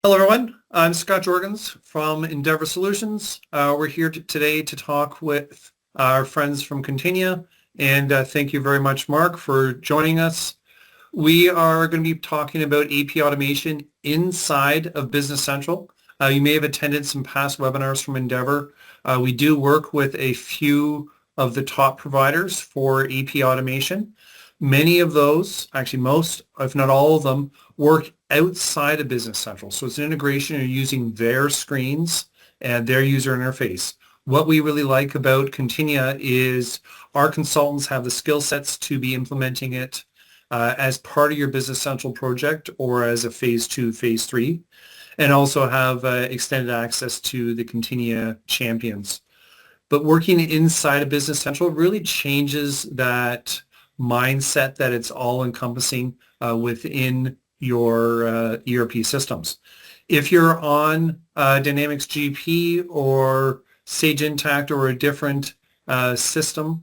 Hello, everyone. I'm Scott Jorgens from Endeavour Solutions. We're here today to talk with our friends from Continia, and thank you very much, Mark, for joining us. We are going to be talking about AP automation inside of Business Central. You may have attended some past webinars from Endeavour. We do work with a few of the top providers for AP automation. Many of those, actually most, if not all of them, work outside of Business Central. So it's an integration. You're using their screens and their user interface. What we really like about Continia is our consultants have the skill sets to be implementing it as part of your Business Central project or as a phase 2, phase 3, and also have extended access to the Continia champions. But working inside of Business Central really changes that mindset that it's all encompassing within your ERP systems. If you're on Dynamics GP or Sage Intacct or a different system,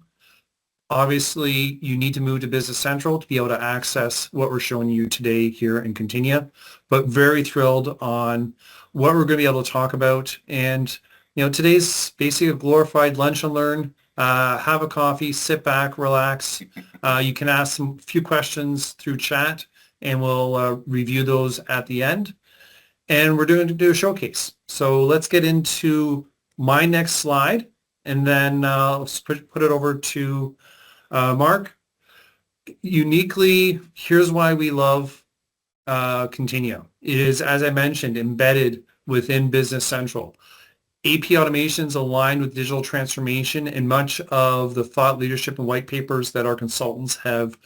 obviously you need to move to Business Central to be able to access what we're showing you today here in Continia, but very thrilled on what we're going to be able to talk about. And today's basically a glorified lunch and learn. Have a coffee, sit back, relax. You can ask some few questions through chat, and we'll review those at the end. And we're going to do a showcase. So let's get into my next slide, and then let's put it over to Mark. Uniquely, here's why we love Continia. It is, as I mentioned, embedded within Business Central. AP automations aligned with digital transformation, and much of the thought leadership and white papers that our consultants have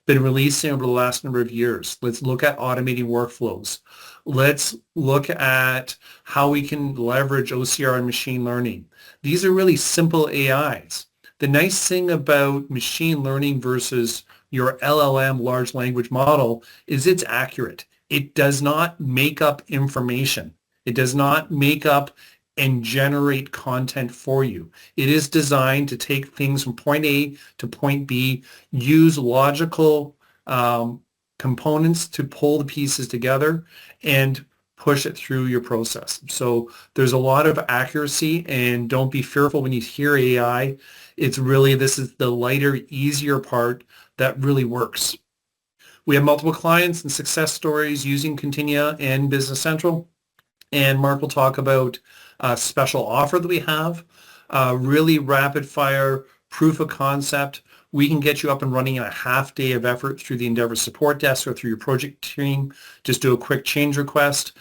been releasing over the last number of years. Let's look at automating workflows. Let's look at how we can leverage OCR and machine learning. These are really simple AIs. The nice thing about machine learning versus your LLM, large language model, is it's accurate. It does not make up information. It does not make up and generate content for you. It is designed to take things from point A to point B, use logical components to pull the pieces together and push it through your process. So there's a lot of accuracy, and don't be fearful when you hear AI. It's really, this is the lighter, easier part that really works. We have multiple clients and success stories using Continia and Business Central, and Mark will talk about a special offer that we have, really rapid fire proof of concept. We can get you up and running in a half day of effort through the Endeavour support desk or through your project team. Just do a quick change request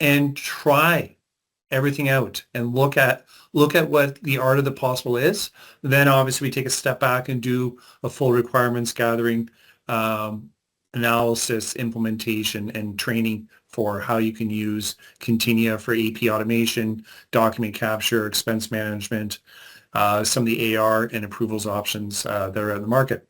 and try everything out and look at what the art of the possible is. Then obviously we take a step back and do a full requirements gathering, analysis, implementation, and training for how you can use Continia for AP automation, document capture, expense management, some of the AR and approvals options that are in the market.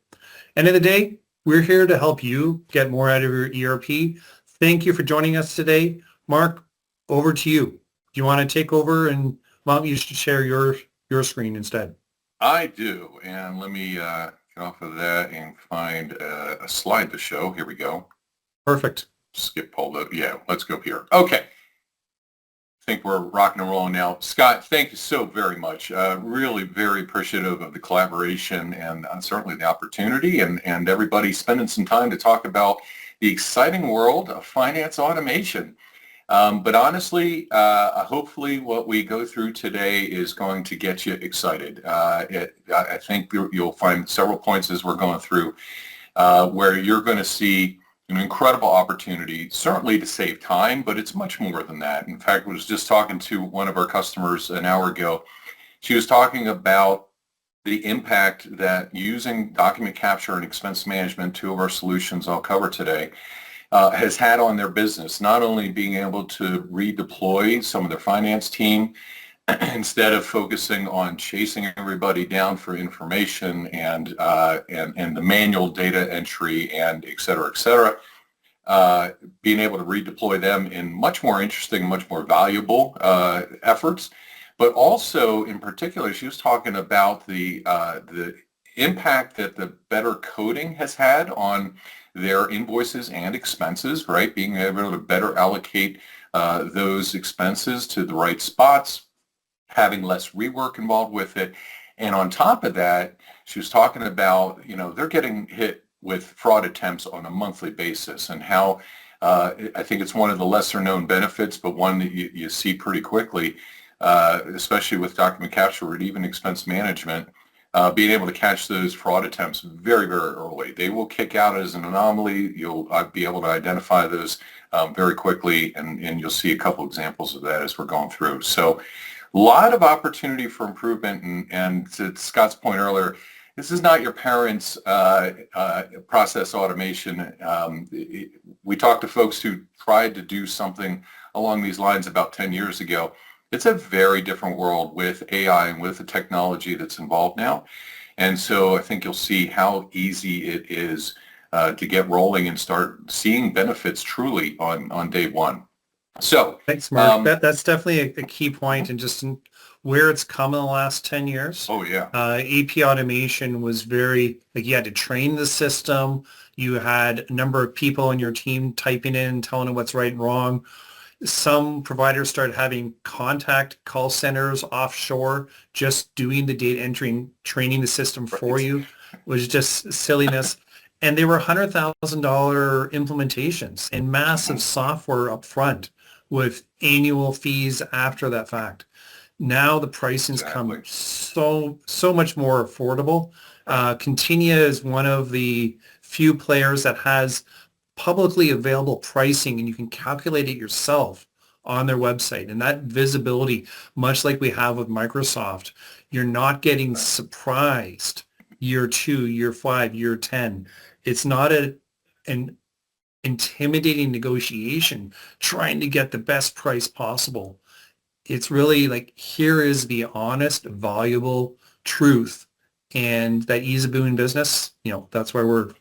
End of the day, we're here to help you get more out of your ERP. Thank you for joining us today. Mark, over to you. Do you want to take over, and why don't you share your screen instead? I do, and let me get off of that and find a slide to show. Here we go. Perfect. Skip all the, yeah, let's go here. Okay. I think we're rocking and rolling now. Scott, thank you so very much. Really very appreciative of the collaboration and certainly the opportunity and everybody spending some time to talk about the exciting world of finance automation. But honestly, hopefully what we go through today is going to get you excited. I think you'll find several points as we're going through where you're going to see an incredible opportunity, certainly to save time, but it's much more than that. In fact, I was just talking to one of our customers an hour ago. She was talking about the impact that using document capture and expense management, two of our solutions I'll cover today, has had on their business, not only being able to redeploy some of their finance team instead of focusing on chasing everybody down for information and the manual data entry and et cetera, being able to redeploy them in much more interesting, much more valuable efforts. But also, in particular, she was talking about the impact that the better coding has had on their invoices and expenses, right? Being able to better allocate those expenses to the right spots, having less rework involved with it. And on top of that, she was talking about, they're getting hit with fraud attempts on a monthly basis, and how I think it's one of the lesser known benefits, but one that you see pretty quickly, especially with document capture and even expense management, being able to catch those fraud attempts very, very early. They will kick out as an anomaly. You'll be able to identify those very quickly, and you'll see a couple examples of that as we're going through. So a lot of opportunity for improvement, and to Scott's point earlier, this is not your parents' process automation. We talked to folks who tried to do something along these lines about 10 years ago. It's a very different world with AI and with the technology that's involved now. And so I think you'll see how easy it is to get rolling and start seeing benefits truly on day one. So thanks, Mark. That's definitely a key point, and just where it's come in the last 10 years. Oh, yeah. AP automation was very, you had to train the system. You had a number of people on your team typing in, telling them what's right and wrong. Some providers started having contact call centers offshore, just doing the data entry, training the system for you, was just silliness. And they were $100,000 implementations and massive software up front with annual fees after that fact. Now the pricing's come so much more affordable. Continia is one of the few players that has publicly available pricing, and you can calculate it yourself on their website. And that visibility, much like we have with Microsoft, you're not getting surprised year 2, year 5, year 10. It's not an intimidating negotiation trying to get the best price possible. It's really here is the honest, valuable truth, and that ease of doing business. That's why we're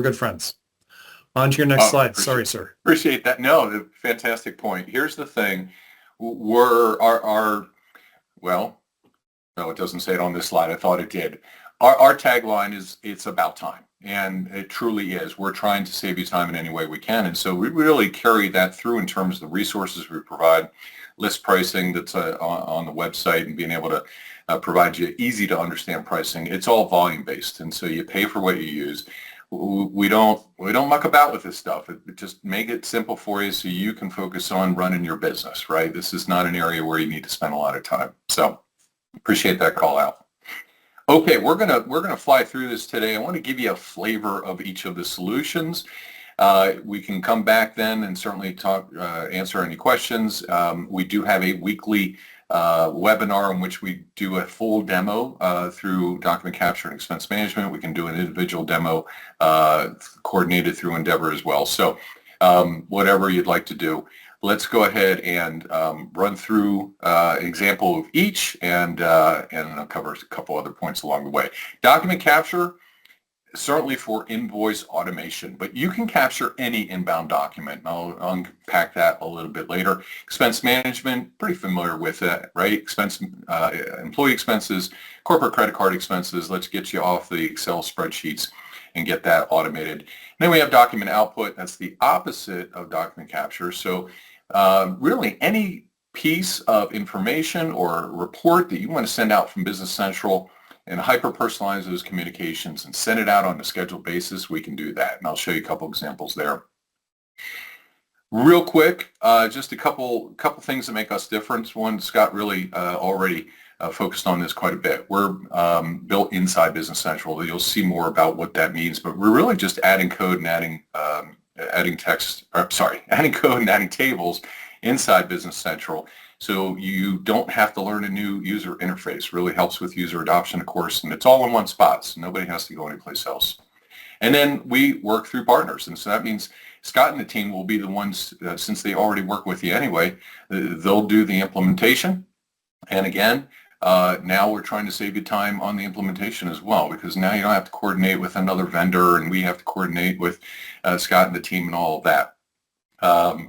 good friends. On to your next slide. Sorry, sir. Appreciate that. No, fantastic point. Here's the thing. No, it doesn't say it on this slide. I thought it did. Our tagline is, it's about time. And it truly is. We're trying to save you time in any way we can. And so we really carry that through in terms of the resources we provide, list pricing that's on the website, and being able to provide you easy to understand pricing. It's all volume based. And so you pay for what you use. We don't muck about with this stuff. It just make it simple for you so you can focus on running your business, right? This is not an area where you need to spend a lot of time. So appreciate that call out. Okay, we're gonna fly through this today. I want to give you a flavor of each of the solutions. We can come back then and certainly answer any questions. We do have a weekly webinar in which we do a full demo through document capture and expense management. We can do an individual demo coordinated through Endeavour as well. So whatever you'd like to do. Let's go ahead and run through an example of each, and I'll cover a couple other points along the way. Document capture, certainly for invoice automation, but you can capture any inbound document. And I'll unpack that a little bit later. Expense management, pretty familiar with that, right? Employee expenses, corporate credit card expenses. Let's get you off the Excel spreadsheets and get that automated. And then we have document output. That's the opposite of document capture. So really any piece of information or report that you want to send out from Business Central and hyper-personalize those communications and send it out on a scheduled basis, we can do that. And I'll show you a couple examples there. Real quick, just a couple things that make us different. One, Scott really already focused on this quite a bit. We're built inside Business Central. You'll see more about what that means, but we're really just adding code and adding code and adding tables inside Business Central. So you don't have to learn a new user interface. Really helps with user adoption, of course, and it's all in one spot, so nobody has to go anyplace else. And then we work through partners, and so that means Scott and the team will be the ones, since they already work with you anyway, they'll do the implementation. And again, now we're trying to save you time on the implementation as well, because now you don't have to coordinate with another vendor, and we have to coordinate with Scott and the team and all of that.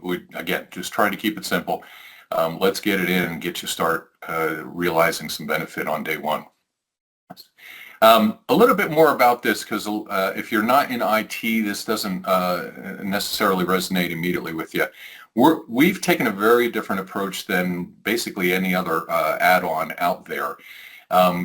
We, again, just trying to keep it simple. Let's get it in and get you start realizing some benefit on day one. A little bit more about this, because if you're not in IT, this doesn't necessarily resonate immediately with you. We've taken a very different approach than basically any other add-on out there,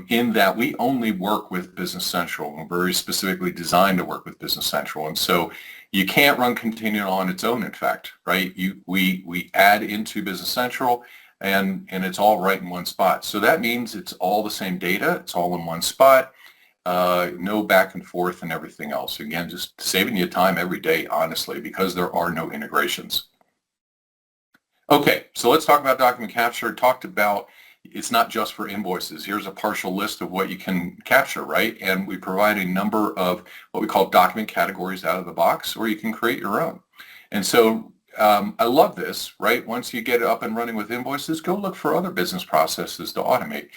in that we only work with Business Central. We're very specifically designed to work with Business Central. And so you can't run Continia on its own, in fact, right? We add into Business Central, and it's all right in one spot. So that means it's all the same data. It's all in one spot. No back and forth and everything else. Again, just saving you time every day, honestly, because there are no integrations. Okay, so let's talk about document capture. Talked about it's not just for invoices. Here's a partial list of what you can capture, right? And we provide a number of what we call document categories out of the box, or you can create your own. And so I love this, right? Once you get it up and running with invoices, go look for other business processes to automate.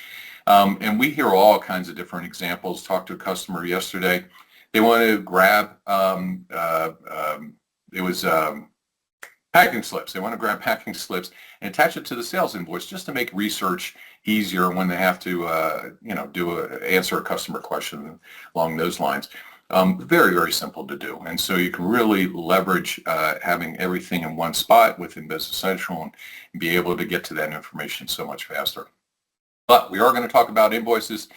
And we hear all kinds of different examples. Talked to a customer yesterday. They want to grab, packing slips. They want to grab packing slips and attach it to the sales invoice just to make research easier when they have to, answer a customer question along those lines. Very, very simple to do. And so you can really leverage having everything in one spot within Business Central and be able to get to that information so much faster. But we are going to talk about invoices.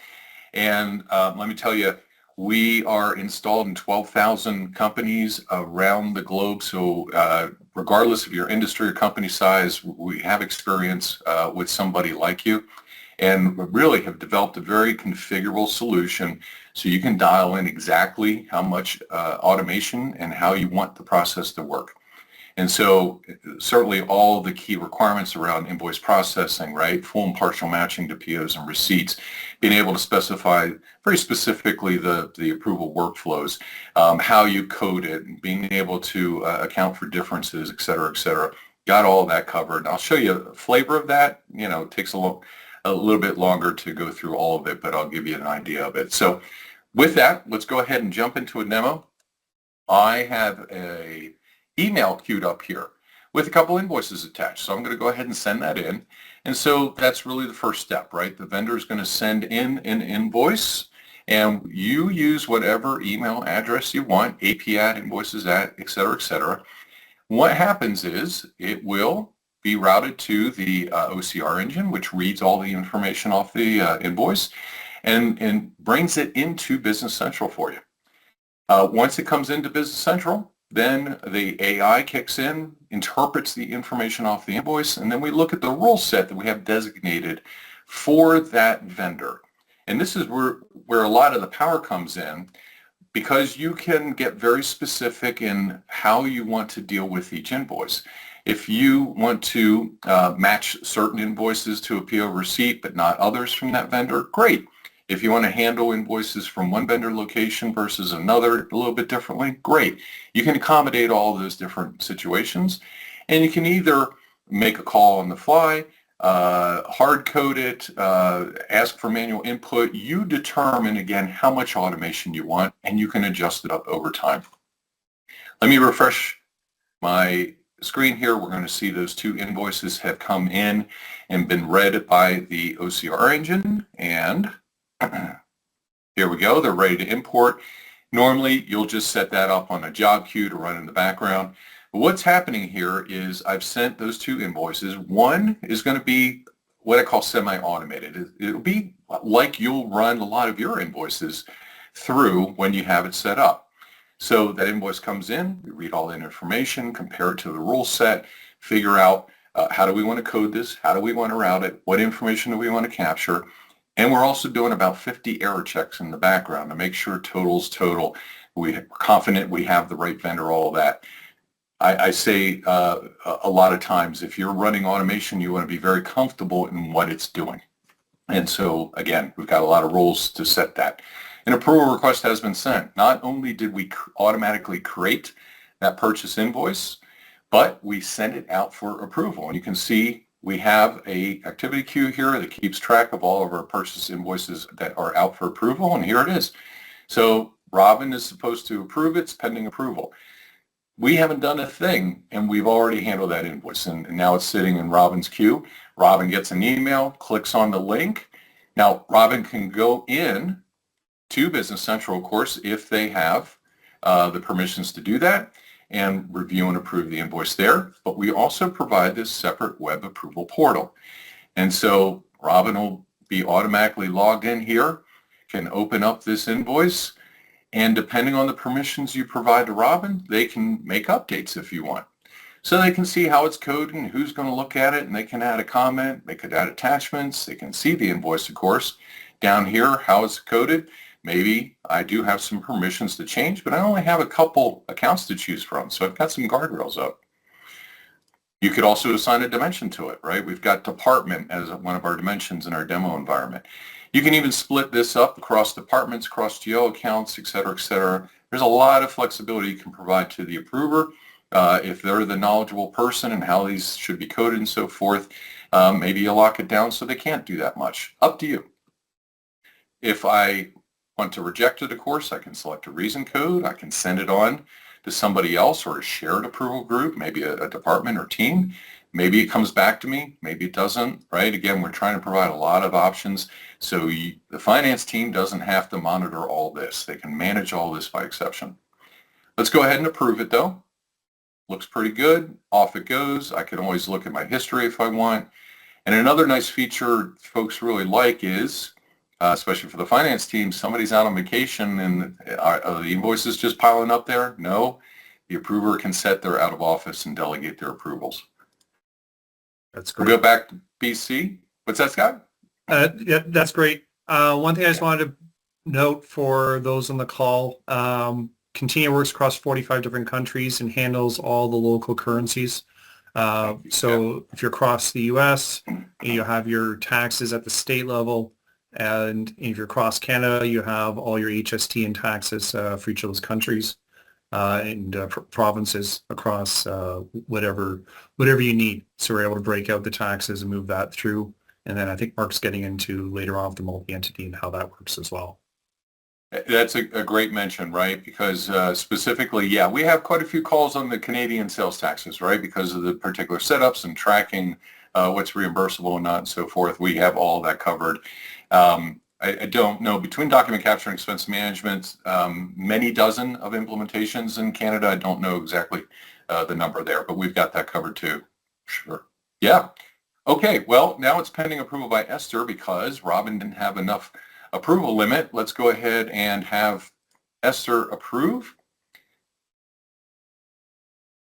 And let me tell you, we are installed in 12,000 companies around the globe. So regardless of your industry or company size, we have experience with somebody like you, and really have developed a very configurable solution so you can dial in exactly how much automation and how you want the process to work. And so certainly all the key requirements around invoice processing, right? Full and partial matching to POs and receipts, being able to specify very specifically the approval workflows, how you code it, being able to account for differences, et cetera, et cetera. Got all that covered. I'll show you a flavor of that. It takes a little bit longer to go through all of it, but I'll give you an idea of it. So with that, let's go ahead and jump into a demo. I have a email queued up here with a couple invoices attached. So I'm going to go ahead and send that in. And so that's really the first step, right? The vendor is going to send in an invoice, and you use whatever email address you want, AP@, invoices at, et cetera, et cetera. What happens is it will be routed to the OCR engine, which reads all the information off the invoice and brings it into Business Central for you. Once it comes into Business Central, then the AI kicks in, interprets the information off the invoice, and then we look at the rule set that we have designated for that vendor. And this is where a lot of the power comes in, because you can get very specific in how you want to deal with each invoice. If you want to match certain invoices to a PO receipt but not others from that vendor, great. If you want to handle invoices from one vendor location versus another a little bit differently, great. You can accommodate all of those different situations, and you can either make a call on the fly, hard code it, ask for manual input. You determine, again, how much automation you want, and you can adjust it up over time. Let me refresh my screen here. We're going to see those two invoices have come in and been read by the OCR engine, and here we go. They're ready to import. Normally, you'll just set that up on a job queue to run in the background. But what's happening here is I've sent those two invoices. One is going to be what I call semi-automated. It'll be like you'll run a lot of your invoices through when you have it set up. So that invoice comes in, we read all that information, compare it to the rule set, figure out how do we want to code this, how do we want to route it, what information do we want to capture. And we're also doing about 50 error checks in the background to make sure total's total. We're confident we have the right vendor, all of that. I say a lot of times, if you're running automation, you want to be very comfortable in what it's doing. And so, again, we've got a lot of rules to set that. An approval request has been sent. Not only did we automatically create that purchase invoice, but we sent it out for approval. And you can see we have a activity queue here that keeps track of all of our purchase invoices that are out for approval, and here it is. So Robin is supposed to approve it. It's pending approval. We haven't done a thing, and we've already handled that invoice, and now it's sitting in Robin's queue. Robin gets an email, clicks on the link. Now, Robin can go in to Business Central, of course, if they have the permissions to do that, and review and approve the invoice there. But we also provide this separate web approval portal. And so Robin will be automatically logged in here, can open up this invoice, and depending on the permissions you provide to Robin, they can make updates if you want. So they can see how it's coded and who's going to look at it, and they can add a comment, they could add attachments, they can see the invoice, of course. Down here, how it's coded. Maybe I do have some permissions to change, but I only have a couple accounts to choose from, so I've got some guardrails up. You could also assign a dimension to it, right? We've got department as one of our dimensions in our demo environment. You can even split this up across departments, across GL accounts, et cetera, et cetera. There's a lot of flexibility you can provide to the approver. If they're the knowledgeable person and how these should be coded and so forth, maybe you lock it down so they can't do that much. Up to you. If I want to reject it, of course, I can select a reason code. I can send it on to somebody else or a shared approval group, maybe a department or team. Maybe it comes back to me, maybe it doesn't, right? Again, we're trying to provide a lot of options so the finance team doesn't have to monitor all this. They can manage all this by exception. Let's go ahead and approve it though. Looks pretty good. Off it goes. I can always look at my history if I want. And another nice feature folks really like is, especially for the finance team, somebody's out on vacation and are the invoices just piling up there? No. The approver can set their out of office and delegate their approvals. That's great. We'll go back to BC. What's that, Scott? Yeah, that's great. One thing I just wanted to note for those on the call, Continia works across 45 different countries and handles all the local currencies. So if you're across the U.S., you have your taxes at the state level. And if you're across Canada, you have all your HST and taxes for each of those countries and provinces across whatever you need. So we're able to break out the taxes and move that through. And then I think Mark's getting into later on the multi-entity and how that works as well. That's a great mention, right? Because specifically, yeah, we have quite a few calls on the Canadian sales taxes, right? Because of the particular setups and tracking what's reimbursable and not and so forth. We have all of that covered. I don't know, between document capture and expense management, many dozen of implementations in Canada. I don't know exactly the number there, but we've got that covered too. Sure. Yeah. Okay, well, now it's pending approval by Esther because Robin didn't have enough approval limit. Let's go ahead and have Esther approve.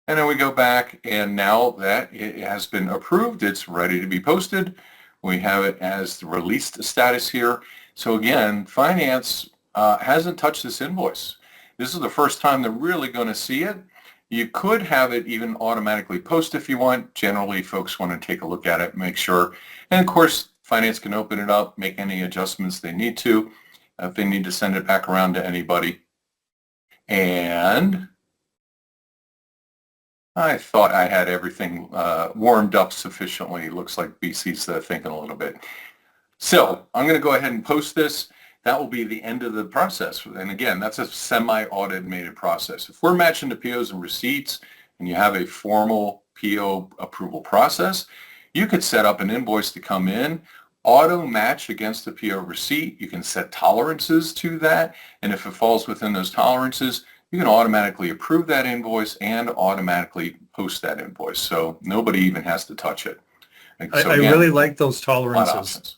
And then we go back, and now that it has been approved, it's ready to be posted. We have it as the released status here. So again, finance hasn't touched this invoice. This is the first time they're really going to see it. You could have it even automatically post if you want. Generally, folks want to take a look at it, make sure. And of course, finance can open it up, make any adjustments they need to, if they need to send it back around to anybody. And I thought I had everything warmed up sufficiently. Looks like BC's thinking a little bit. So I'm going to go ahead and post this. That will be the end of the process. And again, that's a semi-automated process. If we're matching the POs and receipts and you have a formal PO approval process, you could set up an invoice to come in, auto match against the PO receipt. You can set tolerances to that. And if it falls within those tolerances, you can automatically approve that invoice and automatically post that invoice. So nobody even has to touch it. So I again, really like those tolerances.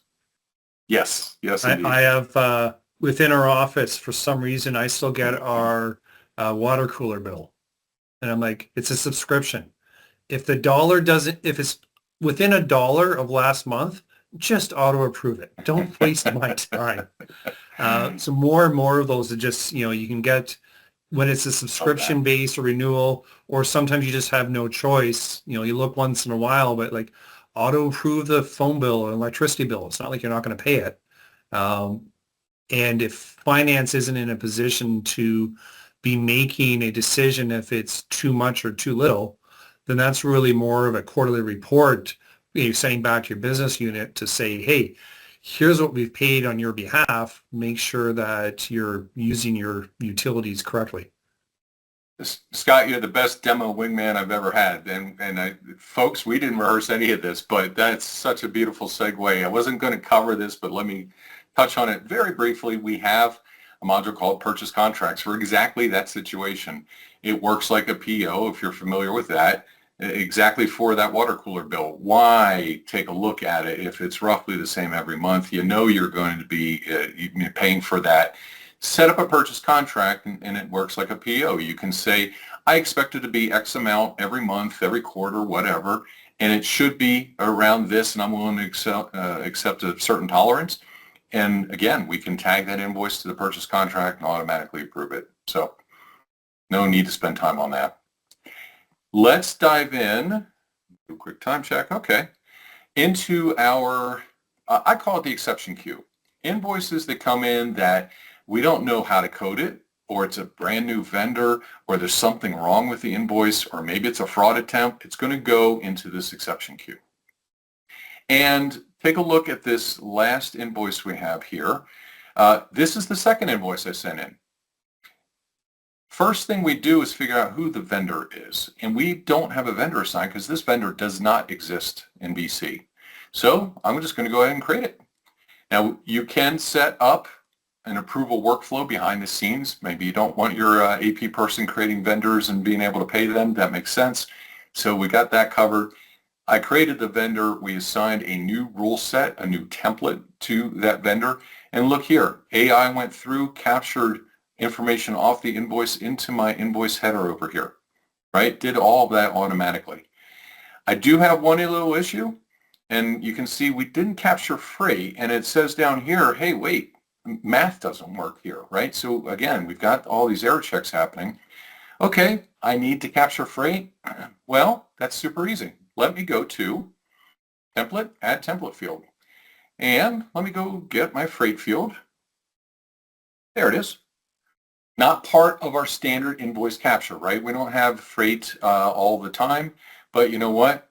Yes, indeed. I have within our office, for some reason, I still get our water cooler bill. And I'm like, it's a subscription. If it's within $1 of last month, just auto approve it. Don't waste my time. So more and more of those are just, you can get when it's a subscription based or renewal, or sometimes you just have no choice. You look once in a while, but like auto approve the phone bill or electricity bill. It's not like you're not going to pay it. And if finance isn't in a position to be making a decision if it's too much or too little, then that's really more of a quarterly report you're sending back to your business unit to say, hey, here's what we've paid on your behalf. Make sure that you're using your utilities correctly. Scott, you're the best demo wingman I've ever had. And folks, we didn't rehearse any of this, but that's such a beautiful segue. I wasn't going to cover this, but let me touch on it very briefly. We have a module called Purchase Contracts for exactly that situation. It works like a PO, if you're familiar with that, exactly for that water cooler bill. Why take a look at it if it's roughly the same every month? You know you're going to be paying for that. Set up a purchase contract and it works like a PO. You can say, I expect it to be X amount every month, every quarter, whatever, and it should be around this, and I'm willing to accept a certain tolerance. And again, we can tag that invoice to the purchase contract and automatically approve it. So no need to spend time on that. Let's dive in, do a quick time check, okay, into our, I call it the exception queue. Invoices that come in that we don't know how to code it, or it's a brand new vendor, or there's something wrong with the invoice, or maybe it's a fraud attempt, it's going to go into this exception queue. And take a look at this last invoice we have here. This is the second invoice I sent in. First thing we do is figure out who the vendor is. And we don't have a vendor assigned because this vendor does not exist in BC. So I'm just going to go ahead and create it. Now you can set up an approval workflow behind the scenes. Maybe you don't want your AP person creating vendors and being able to pay them. That makes sense. So we got that covered. I created the vendor. We assigned a new rule set, a new template to that vendor. And look here, AI went through, captured information off the invoice into my invoice header over here, right? Did all of that automatically. I do have one little issue, and you can see we didn't capture freight, and it says down here, hey, wait, math doesn't work here, right? So again, we've got all these error checks happening. Okay, I need to capture freight. Well, that's super easy. Let me go to template, add template field, and let me go get my freight field. There it is. Not part of our standard invoice capture, right? We don't have freight all the time, but you know what?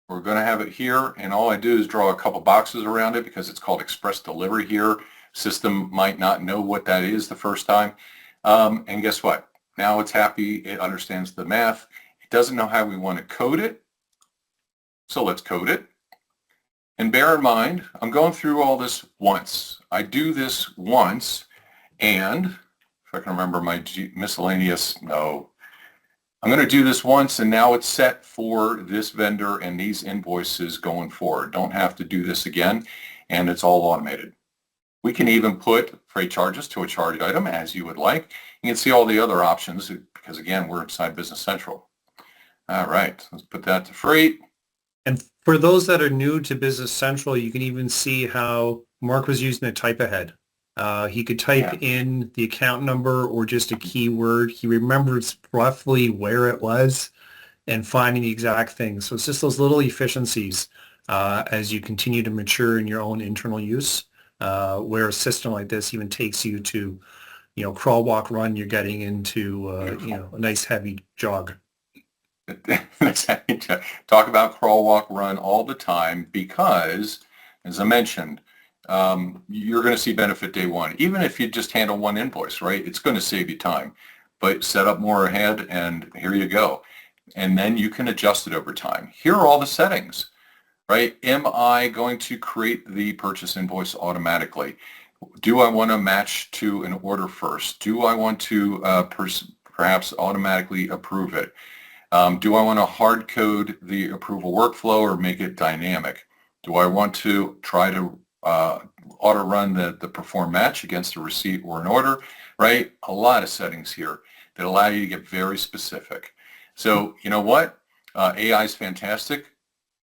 We're going to have it here, and all I do is draw a couple boxes around it because it's called express delivery here. System might not know what that is the first time. And guess what? Now it's happy. It understands the math. It doesn't know how we want to code it. So let's code it. And bear in mind, I'm going through all this once. I do this once, and if I can remember my miscellaneous, no. I'm going to do this once, and now it's set for this vendor and these invoices going forward. Don't have to do this again, and it's all automated. We can even put freight charges to a charged item as you would like. You can see all the other options because, again, we're inside Business Central. All right, let's put that to freight. And for those that are new to Business Central, you can even see how Mark was using a type ahead. He could type in the account number or just a keyword. He remembers roughly where it was and finding the exact thing. So it's just those little efficiencies as you continue to mature in your own internal use, where a system like this even takes you to, crawl, walk, run, you're getting into, a nice heavy jog. Talk about crawl, walk, run all the time because, as I mentioned, you're going to see benefit day one. Even if you just handle one invoice, right? It's going to save you time. But set up more ahead, and here you go. And then you can adjust it over time. Here are all the settings, right? Am I going to create the purchase invoice automatically? Do I want to match to an order first? Do I want to perhaps automatically approve it? Do I want to hard code the approval workflow or make it dynamic? Do I want to try to auto run the perform match against a receipt or an order, right? A lot of settings here that allow you to get very specific. So you know what? AI is fantastic,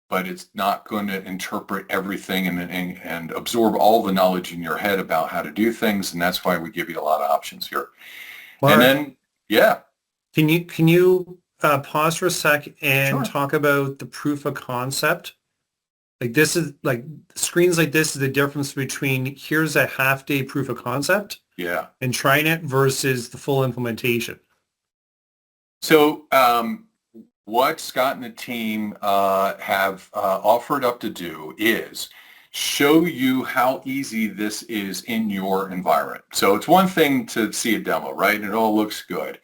but it's not going to interpret everything and absorb all the knowledge in your head about how to do things, and that's why we give you a lot of options here. Mark, and then, yeah. Can you pause for a sec and Sure. talk about the proof of concept? Like this is like screens like this is the difference between here's a half day proof of concept and trying it versus the full implementation. So what Scott and the team have offered up to do is show you how easy this is in your environment. So it's one thing to see a demo, right? And it all looks good.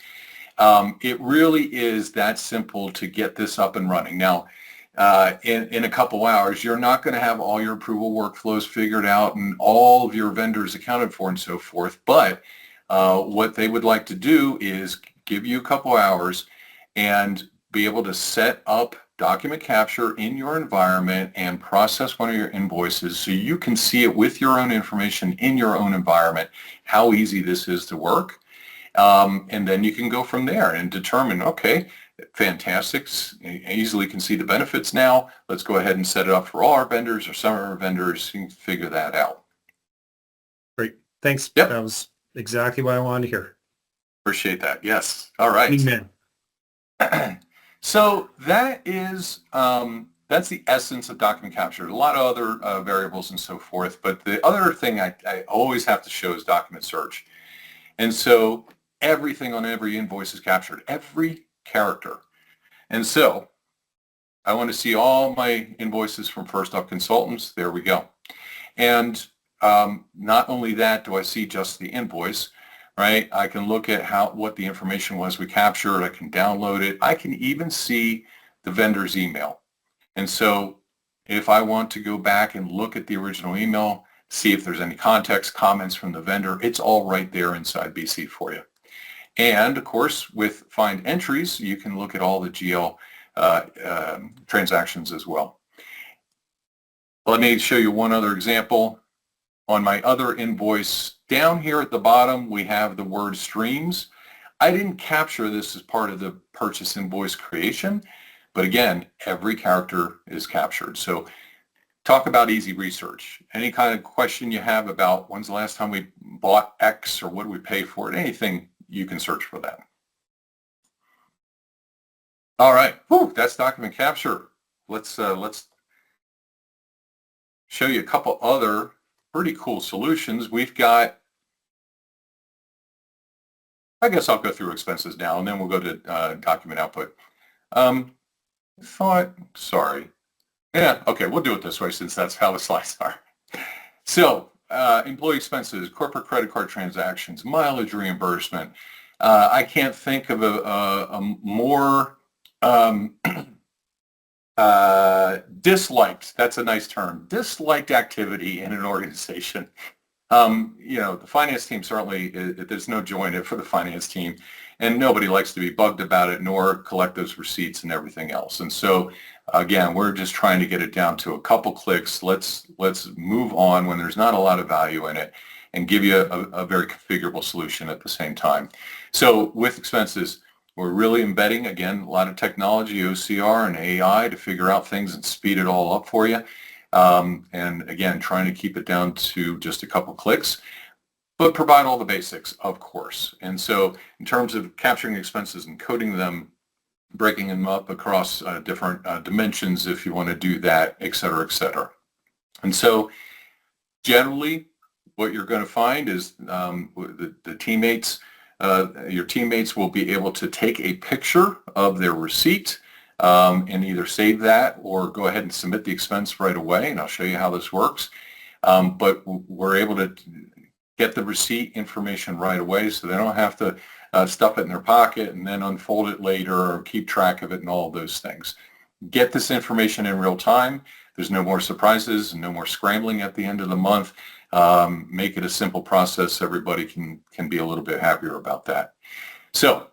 It really is that simple to get this up and running. Now, in a couple hours, you're not going to have all your approval workflows figured out and all of your vendors accounted for and so forth. But what they would like to do is give you a couple hours and be able to set up document capture in your environment and process one of your invoices so you can see it with your own information in your own environment, how easy this is to work. And then you can go from there and determine, okay, fantastic, easily can see the benefits now. Let's go ahead and set it up for all our vendors or some of our vendors and figure that out. Great. Thanks. Yep. That was exactly what I wanted to hear. Appreciate that. Yes. All right. Amen. So that is, that's the essence of document capture. A lot of other variables and so forth, but the other thing I always have to show is document search. And so everything on every invoice is captured, every character. And so I want to see all my invoices from First Up Consultants. There we go. And not only that do I see just the invoice, right? I can look at what the information was we captured. I can download it. I can even see the vendor's email. And so if I want to go back and look at the original email, see if there's any context, comments from the vendor, it's all right there inside BC for you. And of course, with Find Entries, you can look at all the GL transactions as well. Let me show you one other example. On my other invoice, down here at the bottom, we have the word streams. I didn't capture this as part of the purchase invoice creation, but again, every character is captured. So talk about easy research. Any kind of question you have about when's the last time we bought X or what do we pay for it, anything, you can search for that. All right, whew, that's document capture. Let's show you a couple other pretty cool solutions. We've got, I guess I'll go through expenses now and then we'll go to document output. Sorry. Yeah, okay, we'll do it this way since that's how the slides are. So, employee expenses, corporate credit card transactions, mileage reimbursement. I can't think of a more disliked, that's a nice term, disliked activity in an organization. The finance team certainly, there's no joy in it for the finance team, and nobody likes to be bugged about it nor collect those receipts and everything else. And so, again, we're just trying to get it down to a couple clicks. Let's move on when there's not a lot of value in it and give you a very configurable solution at the same time. So with expenses, we're really embedding, again, a lot of technology, OCR and AI to figure out things and speed it all up for you. And again, trying to keep it down to just a couple clicks, but provide all the basics, of course. And so in terms of capturing expenses and coding them, breaking them up across different dimensions if you want to do that, et cetera, et cetera. And so generally what you're going to find is the teammates, your teammates will be able to take a picture of their receipt and either save that or go ahead and submit the expense right away, and I'll show you how this works. But we're able to get the receipt information right away so they don't have to stuff it in their pocket and then unfold it later or keep track of it and all of those things. Get this information in real time. There's no more surprises and no more scrambling at the end of the month. Make it a simple process. Everybody can be a little bit happier about that. So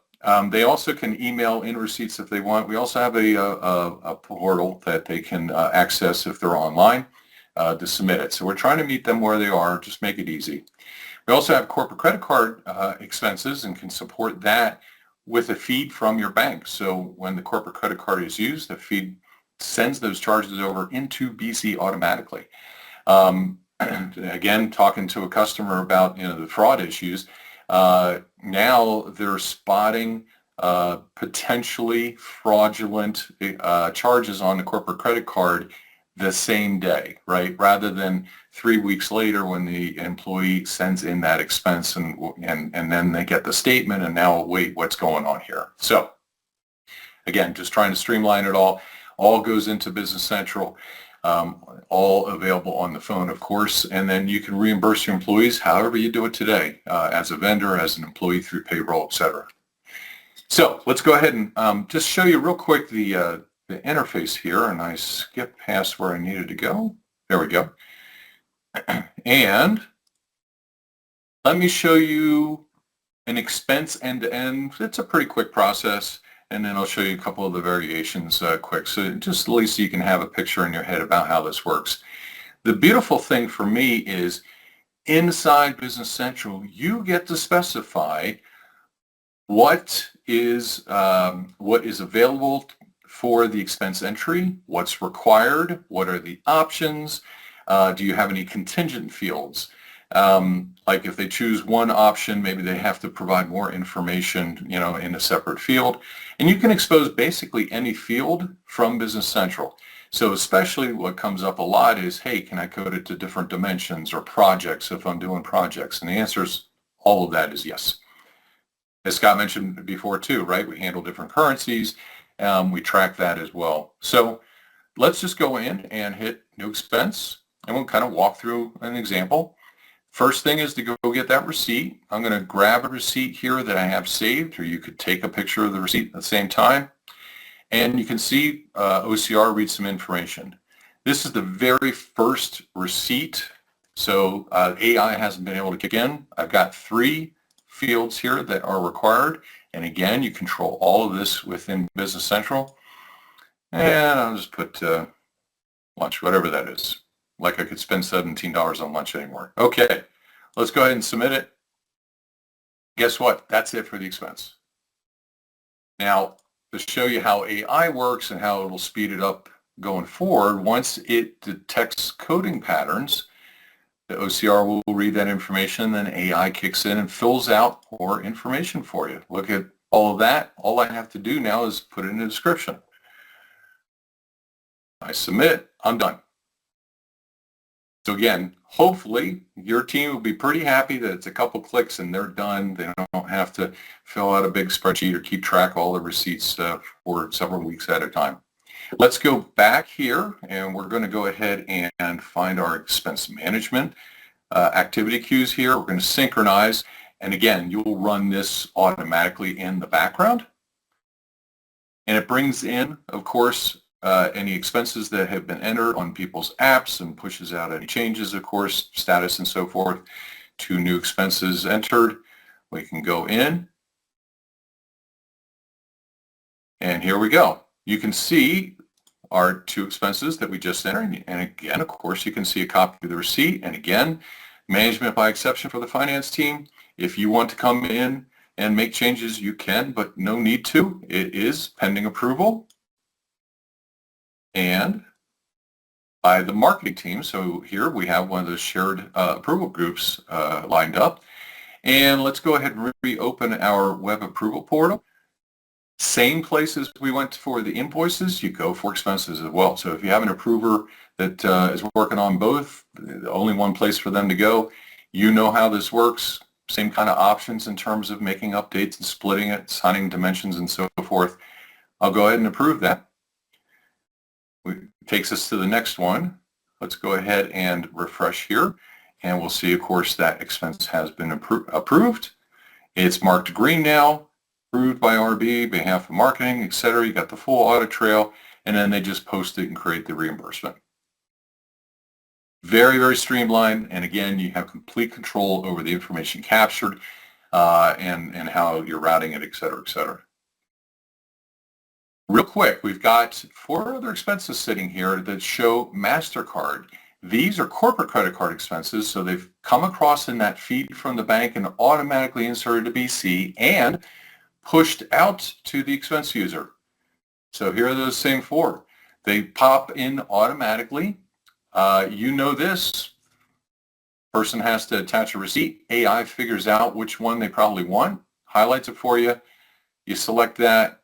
they also can email in receipts if they want. We also have a portal that they can access if they're online to submit it. So we're trying to meet them where they are, just make it easy. We also have corporate credit card expenses and can support that with a feed from your bank. So when the corporate credit card is used, the feed sends those charges over into BC automatically. Again, talking to a customer about the fraud issues, now they're spotting potentially fraudulent charges on the corporate credit card the same day, right? Rather than 3 weeks later when the employee sends in that expense and then they get the statement and now, wait, what's going on here? So again, just trying to streamline it all. All goes into Business Central, all available on the phone, of course, and then you can reimburse your employees however you do it today, as a vendor, as an employee through payroll, etc. So let's go ahead and just show you real quick the interface here, and I skipped past where I needed to go. There we go. And let me show you An expense end-to-end, it's a pretty quick process, and then I'll show you a couple of the variations quick. So just at least so you can have a picture in your head about how this works. The beautiful thing for me is inside Business Central, you get to specify what is available for the expense entry, what's required, what are the options, do you have any contingent fields? Like if they choose one option, maybe they have to provide more information, in a separate field. And you can expose basically any field from Business Central. So especially what comes up a lot is, hey, can I code it to different dimensions or projects if I'm doing projects? And the answer is all of that is yes. As Scott mentioned before too, right? We handle different currencies. We track that as well. So let's just go in and hit new expense, and we'll kind of walk through an example. First thing is to go get that receipt. I'm going to grab a receipt here that I have saved, or you could take a picture of the receipt at the same time. And you can see OCR read some information. This is the very first receipt, so AI hasn't been able to kick in. I've got 3 fields here that are required. And again, you control all of this within Business Central. And I'll just put lunch, whatever that is. Like I could spend $17 on lunch anymore. Okay, let's go ahead and submit it. Guess what? That's it for the expense. Now, to show you how AI works and how it'll speed it up going forward, once it detects coding patterns, the OCR will read that information, then AI kicks in and fills out more information for you. Look at all of that. All I have to do now is put it in the description. I submit, I'm done. So again, hopefully your team will be pretty happy that it's a couple clicks and they're done. They don't have to fill out a big spreadsheet or keep track of all the receipts for several weeks at a time. Let's go back here, and we're going to go ahead and find our expense management activity queues here. We're going to synchronize, and again, you'll run this automatically in the background. And it brings in, of course, any expenses that have been entered on people's apps and pushes out any changes, of course, status and so forth, to new expenses entered. We can go in, and here we go. You can see our 2 expenses that we just entered. And again, of course, you can see a copy of the receipt. And again, management by exception for the finance team. If you want to come in and make changes, you can, but no need to. It is pending approval. And by the marketing team. So here we have one of those shared approval groups lined up. And let's go ahead and reopen our web approval portal. Same places we went for the invoices, you go for expenses as well. So if you have an approver that is working on both, only one place for them to go, you know how this works. Same kind of options in terms of making updates and splitting it, assigning dimensions and so forth. I'll go ahead and approve that. It takes us to the next one. Let's go ahead and refresh here. And we'll see, of course, that expense has been approved. It's marked green now. Approved by RB, behalf of marketing, etc. You got the full audit trail, and then they just post it and create the reimbursement. Very, very streamlined, and again, you have complete control over the information captured and how you're routing it, etc., etc. Real quick, we've got 4 other expenses sitting here that show MasterCard. These are corporate credit card expenses, so they've come across in that feed from the bank and automatically inserted to BC and pushed out to the expense user. So here are those same 4. They pop in automatically. You know this. Person has to attach a receipt. AI figures out which one they probably want, highlights it for you. You select that.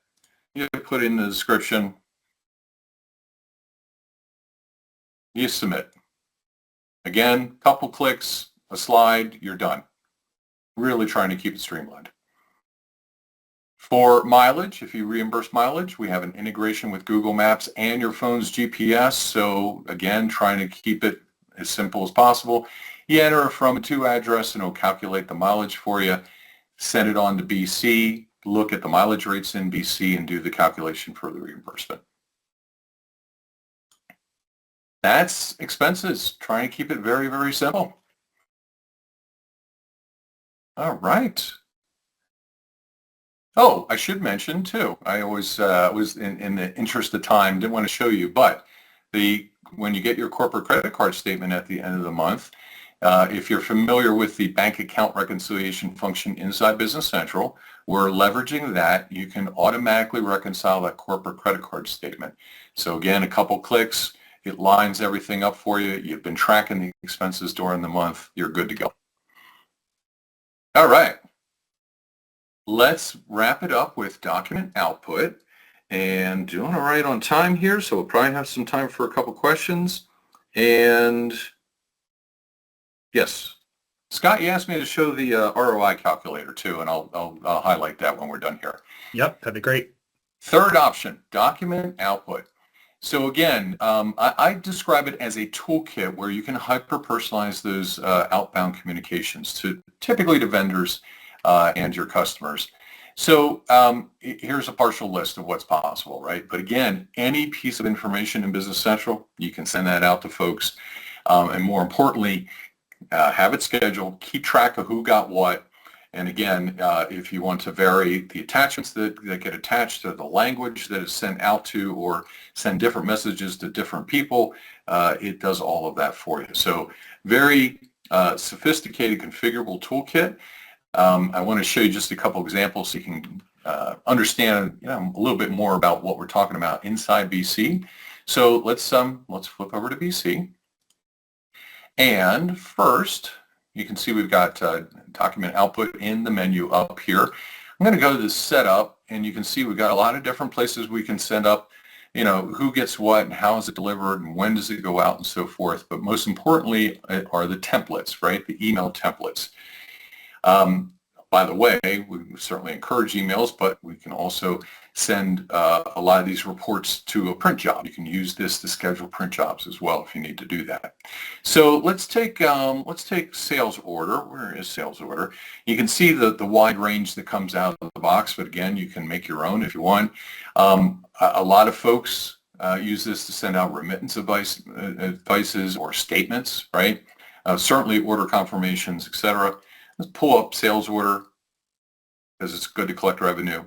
You put in the description. You submit. Again, couple clicks, a slide, you're done. Really trying to keep it streamlined. For mileage, if you reimburse mileage, we have an integration with Google Maps and your phone's GPS. So again, trying to keep it as simple as possible. You enter from a to address and it'll calculate the mileage for you, send it on to BC, look at the mileage rates in BC and do the calculation for the reimbursement. That's expenses. Trying to keep it very, very simple. All right. Oh, I should mention too, I always was in the interest of time, didn't want to show you, but when you get your corporate credit card statement at the end of the month, if you're familiar with the bank account reconciliation function inside Business Central, we're leveraging that. You can automatically reconcile that corporate credit card statement. So again, a couple clicks, it lines everything up for you. You've been tracking the expenses during the month. You're good to go. All right. Let's wrap it up with document output. And doing all right on time here, so we'll probably have some time for a couple questions. And yes, Scott, you asked me to show the ROI calculator too, and I'll highlight that when we're done here. Yep, that'd be great. Third option, document output. So again, I describe it as a toolkit where you can hyper-personalize those outbound communications typically to vendors and your customers. So here's a partial list of what's possible, right? But again, any piece of information in Business Central, you can send that out to folks. And more importantly, have it scheduled, keep track of who got what. And again, if you want to vary the attachments that get attached to the language that is sent out to, or send different messages to different people, it does all of that for you. So very sophisticated configurable toolkit. I want to show you just a couple examples so you can understand a little bit more about what we're talking about inside BC. So let's flip over to BC. And first, you can see we've got document output in the menu up here. I'm going to go to the setup, and you can see we've got a lot of different places we can send up, who gets what and how is it delivered and when does it go out and so forth. But most importantly are the templates, right? The email templates. By the way, we certainly encourage emails, but we can also send a lot of these reports to a print job. You can use this to schedule print jobs as well if you need to do that. So let's take sales order. Where is sales order? You can see the wide range that comes out of the box, but again, you can make your own if you want. A lot of folks use this to send out remittance advices or statements, right? Certainly order confirmations, etc. Let's pull up sales order because it's good to collect revenue.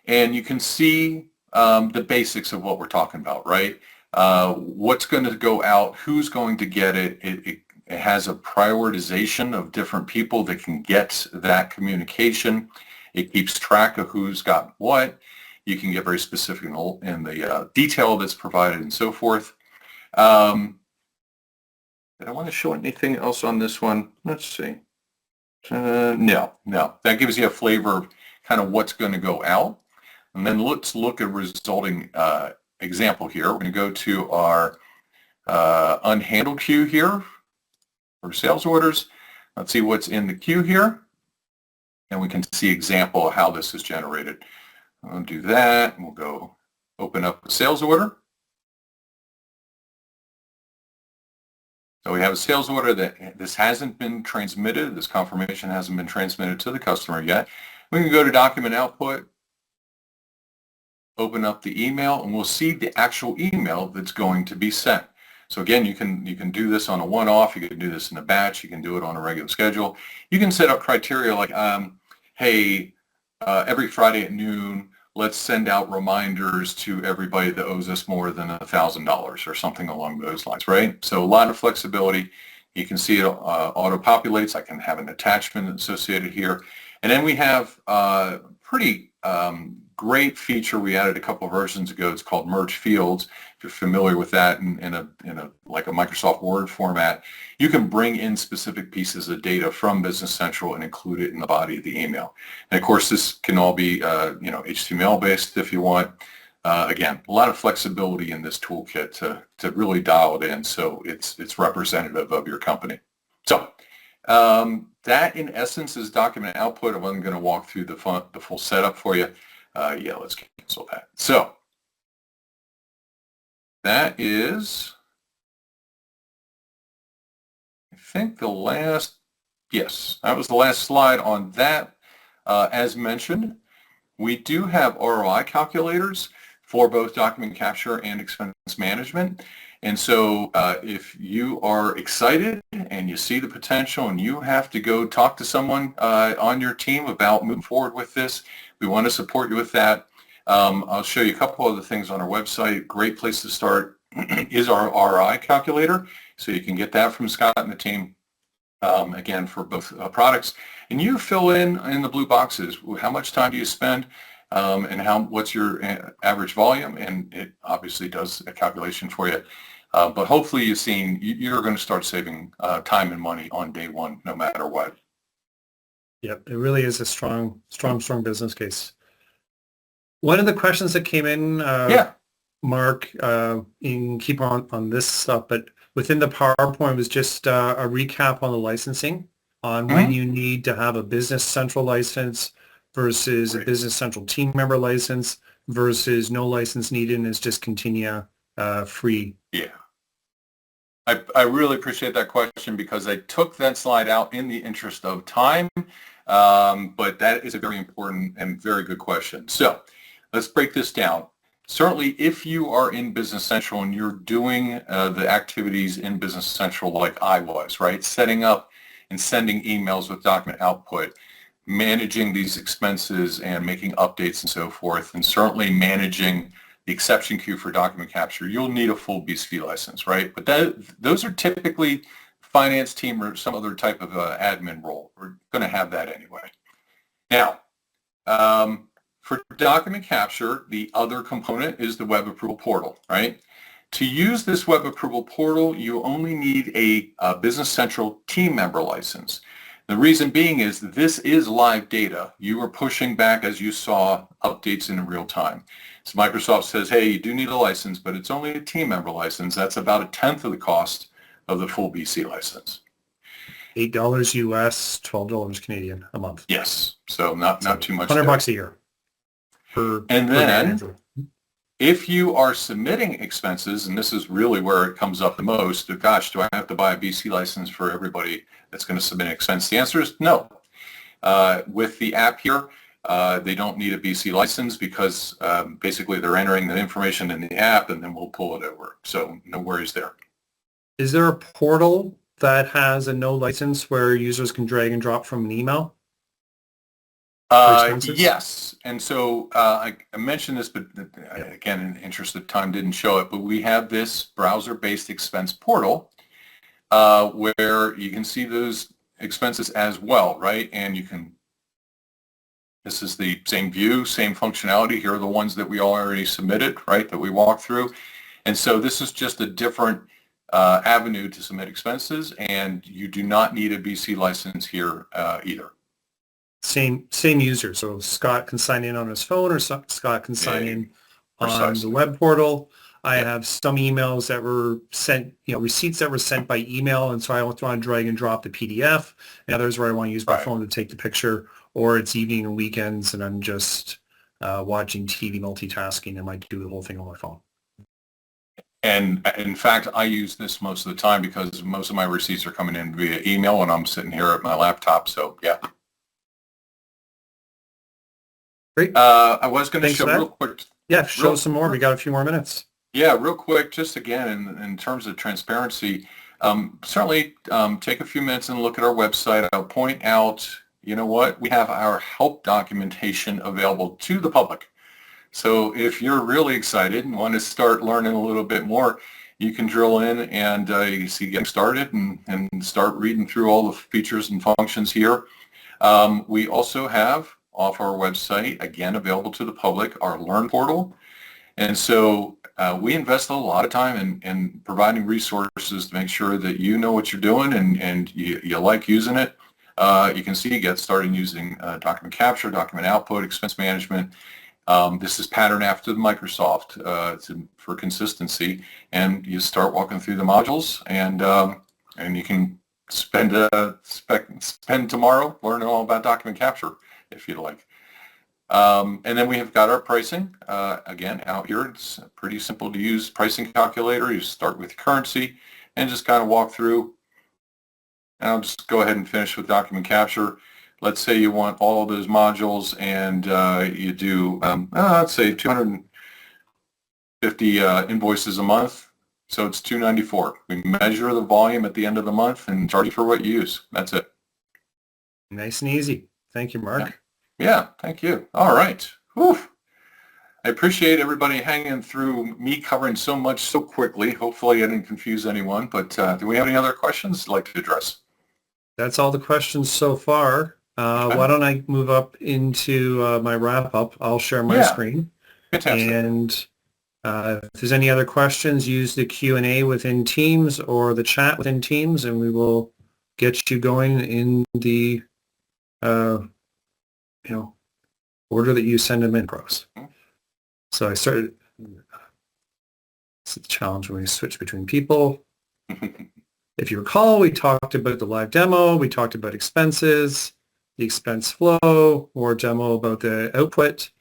And you can see the basics of what we're talking about, right? What's going to go out, who's going to get it. It has a prioritization of different people that can get that communication. It keeps track of who's got what. You can get very specific in the detail that's provided and so forth. Did I want to show anything else on this one? Let's see. No. That gives you a flavor of kind of what's going to go out. And then let's look at a resulting example here. We're going to go to our unhandled queue here for sales orders. Let's see what's in the queue here. And we can see example of how this is generated. I'll do that, and we'll go open up a sales order. So we have a sales order that this hasn't been transmitted. This confirmation hasn't been transmitted to the customer yet. We can go to document output, open up the email, and we'll see the actual email that's going to be sent. So again, you can do this on a one-off. You can do this in a batch. You can do it on a regular schedule. You can set up criteria like, hey, every Friday at noon, let's send out reminders to everybody that owes us more than $1,000 or something along those lines, right? So a lot of flexibility. You can see it auto-populates. I can have an attachment associated here. And then we have a pretty great feature we added a couple of versions ago. It's called Merge Fields. If you're familiar with that in a like a Microsoft Word format, you can bring in specific pieces of data from Business Central and include it in the body of the email. And of course, this can all be HTML based if you want. Again, a lot of flexibility in this toolkit to really dial it in so it's representative of your company. So that in essence is document output. I wasn't going to walk through the full setup for you. Yeah, let's cancel that. So that is, I think that was the last slide on that. As mentioned, we do have ROI calculators for both document capture and expense management. And so if you are excited and you see the potential and you have to go talk to someone on your team about moving forward with this, We want to support you with that. I'll show you a couple other things on our website. Great place to start is our ROI calculator. So you can get that from Scott and the team, again, for both products. And you fill in the blue boxes. How much time do you spend, and what's your average volume? And it obviously does a calculation for you. But hopefully you're going to start saving time and money on day one, no matter what. Yep, it really is a strong business case. One of the questions that came in, Mark, you can keep on this stuff, but within the PowerPoint was just a recap on the licensing, on when you need to have a Business Central license versus a Business Central team member license versus no license needed and it's just Continia free. Yeah. I really appreciate that question because I took that slide out in the interest of time, but that is a very important and very good question. So let's break this down. Certainly, if you are in Business Central and you're doing the activities in Business Central like I was, right, setting up and sending emails with document output, managing these expenses and making updates and so forth, and certainly managing the exception queue for document capture, you'll need a full BCV license, right? But those are typically finance team or some other type of admin role. We're going to have that anyway. Now, for document capture, the other component is the web approval portal, right? To use this web approval portal, you only need a Business Central team member license. The reason being is this is live data. You are pushing back, as you saw, updates in real time. So Microsoft says, hey, you do need a license, but it's only a team member license. That's about 1/10 of the cost of the full BC license. $8 US, $12 Canadian a month. Yes, so not too much. $100 a year. And then if you are submitting expenses, and this is really where it comes up the most, gosh, do I have to buy a BC license for everybody that's going to submit an expense? The answer is no. With the app here, they don't need a BC license because basically they're entering the information in the app and then we'll pull it over. So no worries there. Is there a portal that has a no license where users can drag and drop from an email? Yes, and so I mentioned this, but again, in the interest of time, didn't show it, but we have this browser-based expense portal where you can see those expenses as well, right? And you can, this is the same view, same functionality. Here are the ones that we already submitted, right, that we walked through. And so this is just a different avenue to submit expenses, and you do not need a BC license here either. Same user. So Scott can sign in on his phone or Scott can sign in on the web portal. I have some emails that were sent, receipts that were sent by email, and so I want to drag and drop the PDF, and others where I want to use my phone to take the picture, or it's evening and weekends and I'm just watching TV multitasking and I might do the whole thing on my phone. And in fact, I use this most of the time because most of my receipts are coming in via email when I'm sitting here at my laptop, so yeah. Great. I was going to show real quick. Yeah, show some more. We got a few more minutes. Yeah, real quick, just again, in terms of transparency, certainly take a few minutes and look at our website. I'll point out, you know what, we have our help documentation available to the public. So if you're really excited and want to start learning a little bit more, you can drill in and you can see getting started and start reading through all the features and functions here. We also have off our website, again, available to the public, our Learn portal. And so we invest a lot of time in providing resources to make sure that you know what you're doing and you like using it. You can see get started using document capture, document output, expense management. This is patterned after the Microsoft for consistency. And you start walking through the modules and you can spend tomorrow learning all about document capture if you'd like. And then we have got our pricing. Again, out here, it's a pretty simple to use pricing calculator. You start with currency and just kind of walk through. And I'll just go ahead and finish with document capture. Let's say you want all of those modules and you do, let's say 250 invoices a month. So it's $294. We measure the volume at the end of the month and charge you for what you use. That's it. Nice and easy. Thank you, Mark. Yeah, thank you. All right. Whew. I appreciate everybody hanging through me covering so much so quickly. Hopefully I didn't confuse anyone, but do we have any other questions you'd like to address? That's all the questions so far. Okay. Why don't I move up into my wrap up? I'll share my Yeah, screen. fantastic. And if there's any other questions, use the Q&A within Teams or the chat within Teams, and we will get you going in the uh, order that you send them in, pros. So I started. It's a challenge when we switch between people. If you recall, we talked about the live demo. We talked about expenses, the expense flow, or demo about the output.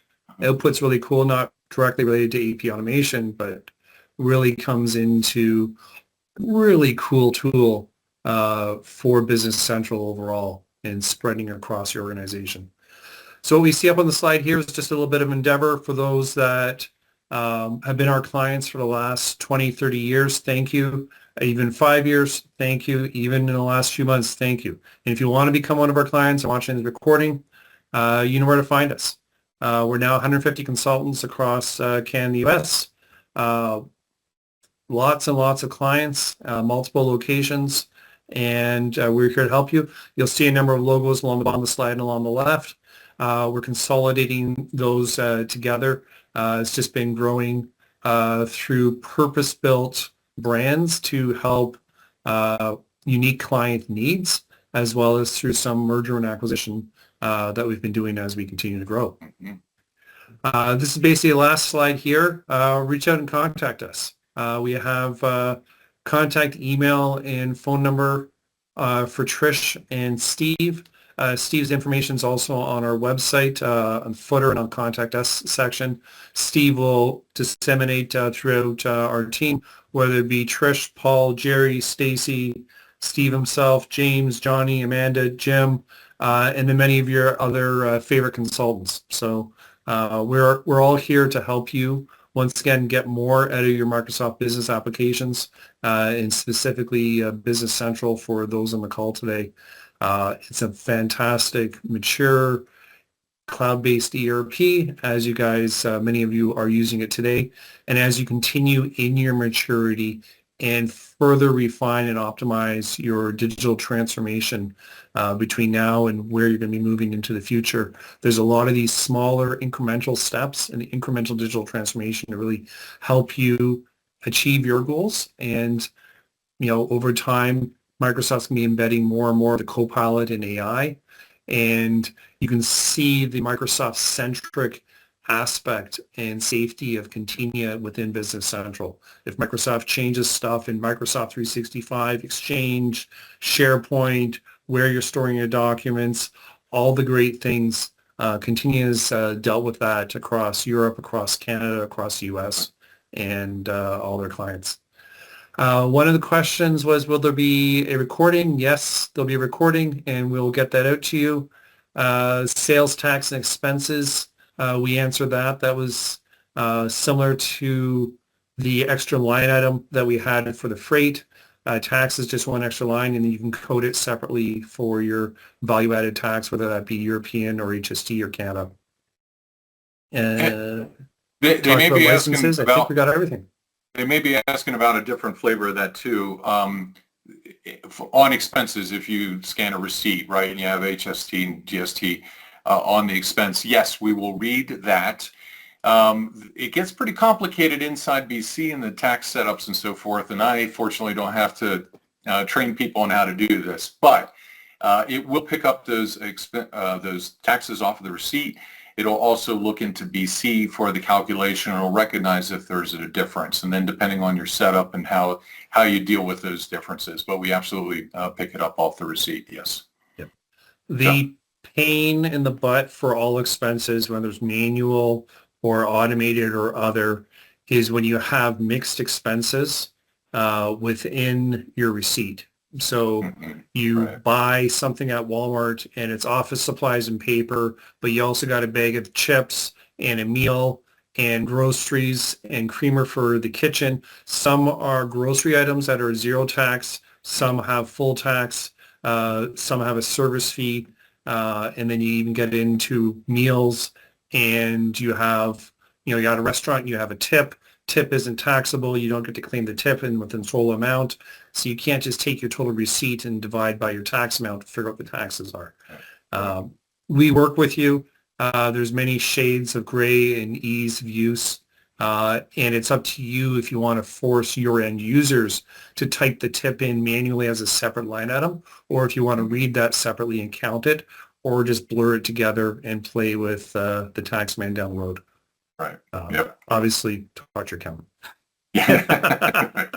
Output's really cool, not directly related to AP automation, but really comes into really cool tool for Business Central overall and spreading across your organization. So what we see up on the slide here is just a little bit of Endeavour for those that have been our clients for the last 20, 30 years. Thank you. Even 5 years, thank you. Even in the last few months, thank you. And if you want to become one of our clients and watching the recording, you know where to find us. We're now 150 consultants across Canada and the U.S. Lots and lots of clients, multiple locations, and we're here to help you. You'll see a number of logos along the bottom of the slide and along the left. We're consolidating those together. It's just been growing through purpose-built brands to help unique client needs, as well as through some merger and acquisition that we've been doing as we continue to grow. This is basically the last slide here. Reach out and contact us. We have contact email and phone number for Trish and Steve. Steve's information is also on our website, on footer and on contact us section. Steve will disseminate throughout our team, whether it be Trish, Paul, Jerry, Stacy, Steve himself, James, Johnny, Amanda, Jim, and then many of your other favorite consultants. So we're all here to help you once again get more out of your Microsoft Business applications, and specifically Business Central for those on the call today. It's a fantastic, mature, cloud-based ERP, as you guys, many of you are using it today. And as you continue in your maturity and further refine and optimize your digital transformation between now and where you're going to be moving into the future, there's a lot of these smaller incremental steps and the incremental digital transformation to really help you achieve your goals. And, over time, Microsoft's going to be embedding more and more of the Copilot and AI, and you can see the Microsoft-centric aspect and safety of Continia within Business Central. If Microsoft changes stuff in Microsoft 365, Exchange, SharePoint, where you're storing your documents, all the great things, Continia has dealt with that across Europe, across Canada, across the US, and all their clients. One of the questions was, will there be a recording? Yes, there'll be a recording, and we'll get that out to you. Sales tax and expenses, we answered that. That was similar to the extra line item that we had for the freight. Tax is just one extra line, and then you can code it separately for your value-added tax, whether that be European or HST or Canada. They may be asking licenses. I think we got everything. They may be asking about a different flavor of that too. On expenses, if you scan a receipt, right, and you have HST and GST on the expense, yes, we will read that. It gets pretty complicated inside BC and the tax setups and so forth, and I fortunately don't have to train people on how to do this, but it will pick up those taxes off of the receipt. It'll also look into BC for the calculation, and it'll recognize if there's a difference, and then depending on your setup and how you deal with those differences. But we absolutely pick it up off the receipt, yes. Yep. The pain in the butt for all expenses, whether it's manual or automated or other, is when you have mixed expenses within your receipt. So you buy something at Walmart and it's office supplies and paper, but you also got a bag of chips and a meal and groceries and creamer for the kitchen. Some are grocery items that are zero tax. Some have full tax. Some have a service fee. and then you even get into meals, and you have, you got a restaurant, you have a tip. Tip isn't taxable. You don't get to claim the tip in within total amount. So you can't just take your total receipt and divide by your tax amount to figure out what the taxes are. We work with you. There's many shades of gray and ease of use. And it's up to you if you want to force your end users to type the tip in manually as a separate line item, or if you want to read that separately and count it, or just blur it together and play with the tax man down the road. Right. Yep. Obviously, talk to your accountant. Yeah.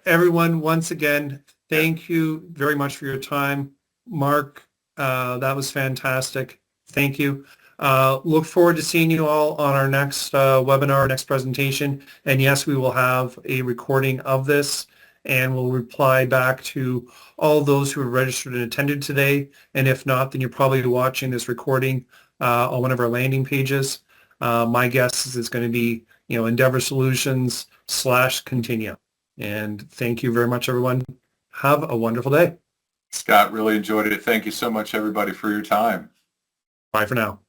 Everyone, once again, thank you very much for your time. Mark, that was fantastic. Thank you. Look forward to seeing you all on our next webinar, next presentation. And yes, we will have a recording of this, and we'll reply back to all those who have registered and attended today. And if not, then you're probably watching this recording on one of our landing pages. My guess is it's going to be, Endeavour Solutions /Continia. And thank you very much, everyone. Have a wonderful day. Scott, really enjoyed it. Thank you so much, everybody, for your time. Bye for now.